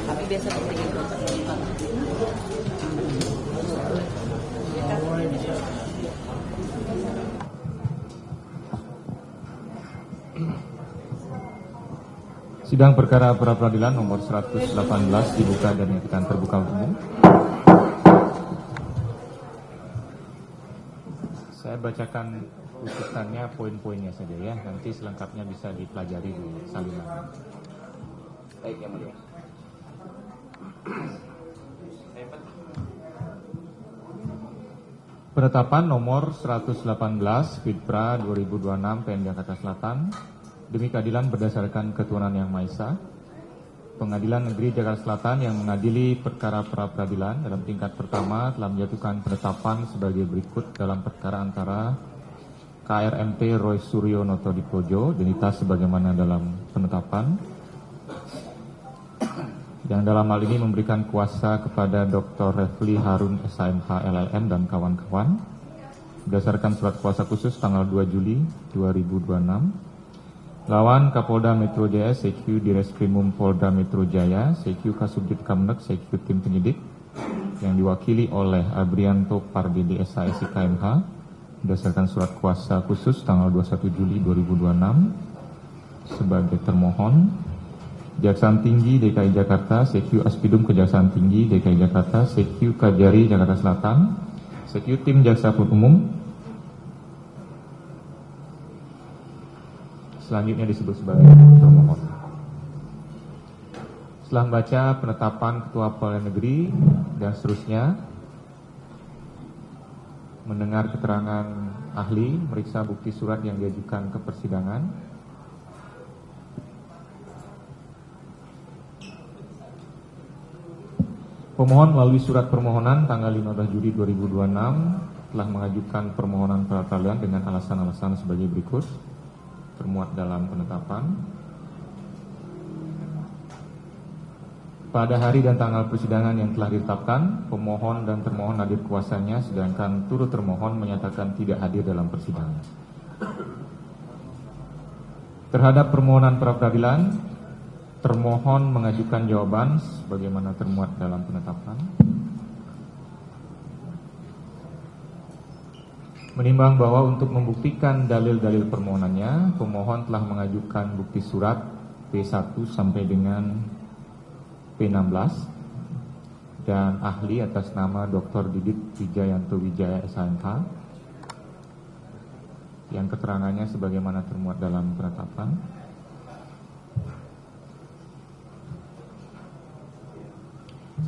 Tapi biasa seperti itu. Sidang perkara pra peradilan nomor 118 dibuka dan nyatakan terbuka umum. Saya bacakan putusannya poin-poinnya saja ya, nanti selengkapnya bisa dipelajari di salinan. Baik, yang mulia. Penetapan nomor 118 Fitpra 2026 PN Jakarta Selatan demi keadilan berdasarkan ketuhanan yang Maha Esa. Pengadilan Negeri Jakarta Selatan yang mengadili perkara pra peradilan dalam tingkat pertama telah menjatuhkan penetapan sebagai berikut dalam perkara antara KRMT Roy Suryo Noto Dipojo identitas sebagaimana dalam penetapan, yang dalam hal ini memberikan kuasa kepada Dr. Refli Harun SHMH LLM dan kawan-kawan berdasarkan surat kuasa khusus tanggal 2 Juli 2026. Lawan Kapolda Metro Jaya, CQ Direskrimum Polda Metro Jaya, CQ Kasubdit Kamnek, CQ Tim Penyidik yang diwakili oleh Abrianto Pardede SHSI KMH berdasarkan surat kuasa khusus tanggal 21 Juli 2026 sebagai termohon. Kejaksaan Tinggi DKI Jakarta, CQ Aspidum Kejaksaan Tinggi DKI Jakarta, CQ Kajari Jakarta Selatan, CQ Tim Jaksa Penuntut Umum. Selanjutnya disebut sebagai termohon. Setelah membaca penetapan Ketua Pengadilan Negeri dan seterusnya, mendengar keterangan ahli, meriksa bukti surat yang diajukan ke persidangan, pemohon melalui surat permohonan tanggal 15 Juli 2026 telah mengajukan permohonan pra peradilan dengan alasan-alasan sebagai berikut termuat dalam penetapan. Pada hari dan tanggal persidangan yang telah ditetapkan, pemohon dan termohon hadir kuasanya, sedangkan turut termohon menyatakan tidak hadir dalam persidangan. Terhadap permohonan pra peradilan, termohon mengajukan jawaban sebagaimana termuat dalam penetapan. Menimbang bahwa untuk membuktikan dalil-dalil permohonannya, pemohon telah mengajukan bukti surat P1 sampai dengan P16 dan ahli atas nama Dr. Didit Wijayanto Wijaya SHMH yang keterangannya sebagaimana termuat dalam penetapan.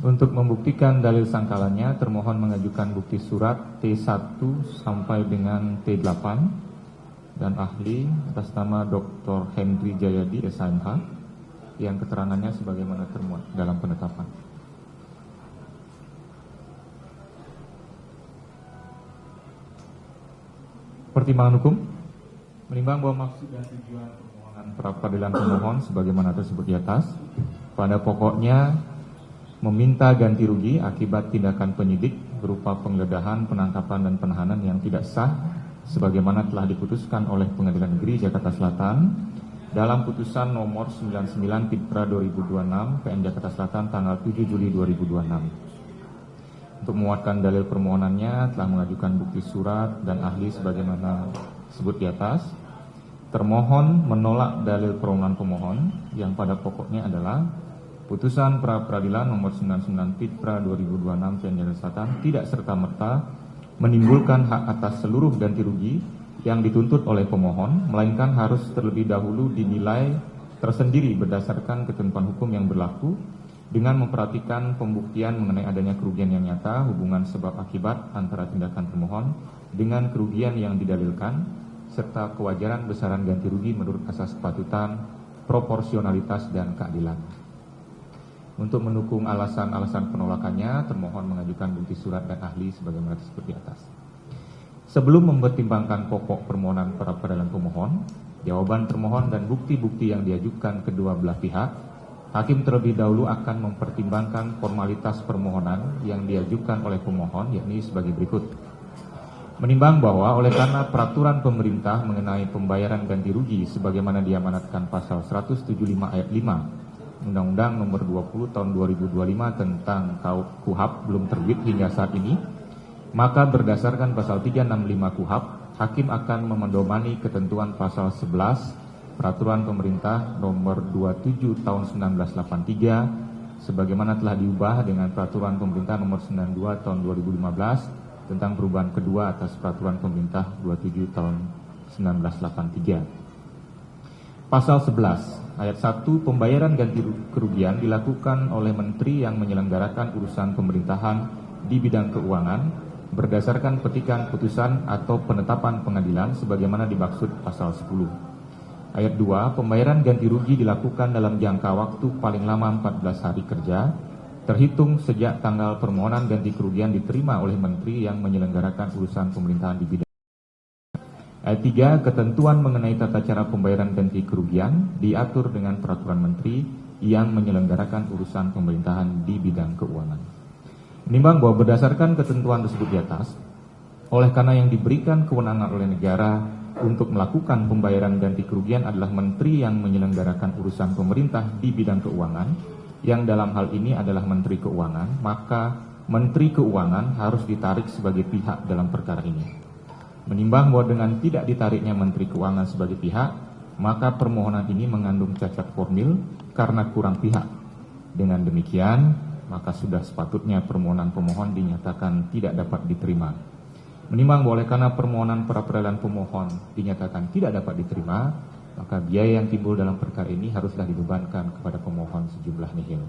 Untuk membuktikan dalil sangkalannya, termohon mengajukan bukti surat T1 sampai dengan T8 dan ahli atas nama Dr. Hendri Jayadi SHMH yang keterangannya sebagaimana termuat dalam penetapan. Pertimbangan hukum menimbang bahwa maksud dan tujuan permohonan pra peradilan pemohon sebagaimana tersebut di atas pada pokoknya meminta ganti rugi akibat tindakan penyidik berupa penggeledahan, penangkapan, dan penahanan yang tidak sah sebagaimana telah diputuskan oleh Pengadilan Negeri Jakarta Selatan dalam putusan nomor 99 Fitpra 2026 PN Jakarta Selatan tanggal 7 Juli 2026. Untuk menguatkan dalil permohonannya telah mengajukan bukti surat dan ahli sebagaimana disebut di atas. Termohon menolak dalil permohonan pemohon yang pada pokoknya adalah putusan pra peradilan nomor 99 Fitpra 2026 PN Jakarta Selatan tidak serta-merta menimbulkan hak atas seluruh ganti rugi yang dituntut oleh pemohon, melainkan harus terlebih dahulu dinilai tersendiri berdasarkan ketentuan hukum yang berlaku dengan memperhatikan pembuktian mengenai adanya kerugian yang nyata, hubungan sebab akibat antara tindakan pemohon dengan kerugian yang didalilkan, serta kewajaran besaran ganti rugi menurut asas kepatutan, proporsionalitas, dan keadilan. Untuk mendukung alasan-alasan penolakannya, termohon mengajukan bukti surat dan ahli sebagaimana disebut di atas. Sebelum mempertimbangkan pokok permohonan pra peradilan pemohon, jawaban termohon dan bukti-bukti yang diajukan kedua belah pihak, hakim terlebih dahulu akan mempertimbangkan formalitas permohonan yang diajukan oleh pemohon, yakni sebagai berikut. Menimbang bahwa oleh karena peraturan pemerintah mengenai pembayaran ganti rugi sebagaimana diamanatkan pasal 175 ayat 5 Undang-Undang Nomor 20 Tahun 2025 tentang KUHP belum terbit hingga saat ini, maka berdasarkan pasal 365 KUHP, hakim akan memedomani ketentuan pasal 11 Peraturan Pemerintah Nomor 27 Tahun 1983 sebagaimana telah diubah dengan Peraturan Pemerintah Nomor 92 Tahun 2015 tentang perubahan kedua atas Peraturan Pemerintah 27 Tahun 1983. Pasal 11 ayat 1 pembayaran ganti kerugian dilakukan oleh menteri yang menyelenggarakan urusan pemerintahan di bidang keuangan berdasarkan petikan putusan atau penetapan pengadilan sebagaimana dimaksud pasal 10. Ayat 2 pembayaran ganti rugi dilakukan dalam jangka waktu paling lama 14 hari kerja terhitung sejak tanggal permohonan ganti kerugian diterima oleh menteri yang menyelenggarakan urusan pemerintahan di bidang. Ayat 3, ketentuan mengenai tata cara pembayaran ganti kerugian diatur dengan peraturan menteri yang menyelenggarakan urusan pemerintahan di bidang keuangan. Menimbang bahwa berdasarkan ketentuan tersebut di atas, oleh karena yang diberikan kewenangan oleh negara untuk melakukan pembayaran ganti kerugian adalah menteri yang menyelenggarakan urusan pemerintah di bidang keuangan, yang dalam hal ini adalah Menteri Keuangan, maka Menteri Keuangan harus ditarik sebagai pihak dalam perkara ini. Menimbang bahwa dengan tidak ditariknya Menteri Keuangan sebagai pihak, maka permohonan ini mengandung cacat formil karena kurang pihak. Dengan demikian, maka sudah sepatutnya permohonan pemohon dinyatakan tidak dapat diterima. Menimbang bahwa oleh karena permohonan pra-peradilan pemohon dinyatakan tidak dapat diterima, maka biaya yang timbul dalam perkara ini haruslah dibebankan kepada pemohon sejumlah nihil.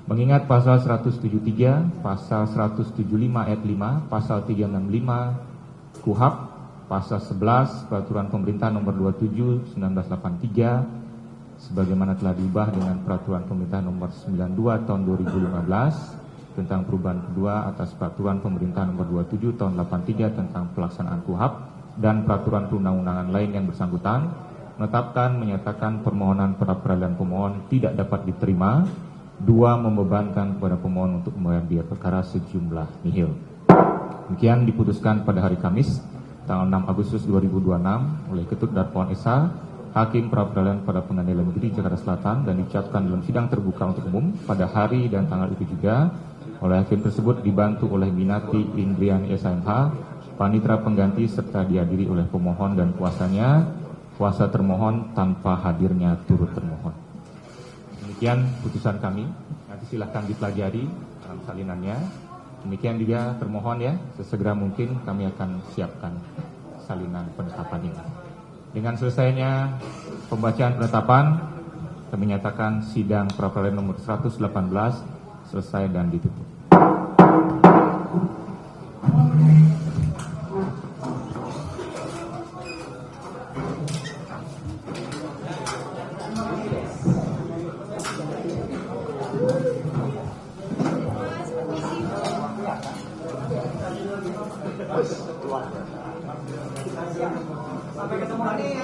Mengingat pasal 173, pasal 175 ayat 5, pasal 365 KUHP, pasal 11 Peraturan Pemerintah Nomor 27 1983 sebagaimana telah diubah dengan Peraturan Pemerintah Nomor 92 Tahun 2015 tentang perubahan kedua atas Peraturan Pemerintah Nomor 27 Tahun 83 tentang pelaksanaan KUHP dan peraturan perundang-undangan lain yang bersangkutan, menetapkan menyatakan permohonan pra-peradilan pemohon tidak dapat diterima. 2, membebankan kepada pemohon untuk membayar biaya perkara sejumlah nihil. Demikian diputuskan pada hari Kamis tanggal 6 Agustus 2026 oleh Ketut Darmawan SH, Hakim Pra-Peradilan pada Pengadilan Negeri Jakarta Selatan, dan diucapkan dalam sidang terbuka untuk umum pada hari dan tanggal itu juga oleh hakim tersebut dibantu oleh Minati Indriani SMH, panitera pengganti, serta dihadiri oleh pemohon dan kuasanya. Kuasa termohon tanpa hadirnya turut termohon. Demikian putusan kami. Nanti silahkan dipelajari dalam salinannya. Demikian juga termohon ya, sesegera mungkin kami akan siapkan salinan penetapan ini. Dengan selesainya pembacaan penetapan, kami nyatakan sidang pra-peradilan nomor 118 selesai dan ditutup. Sampai ketemu lagi ya.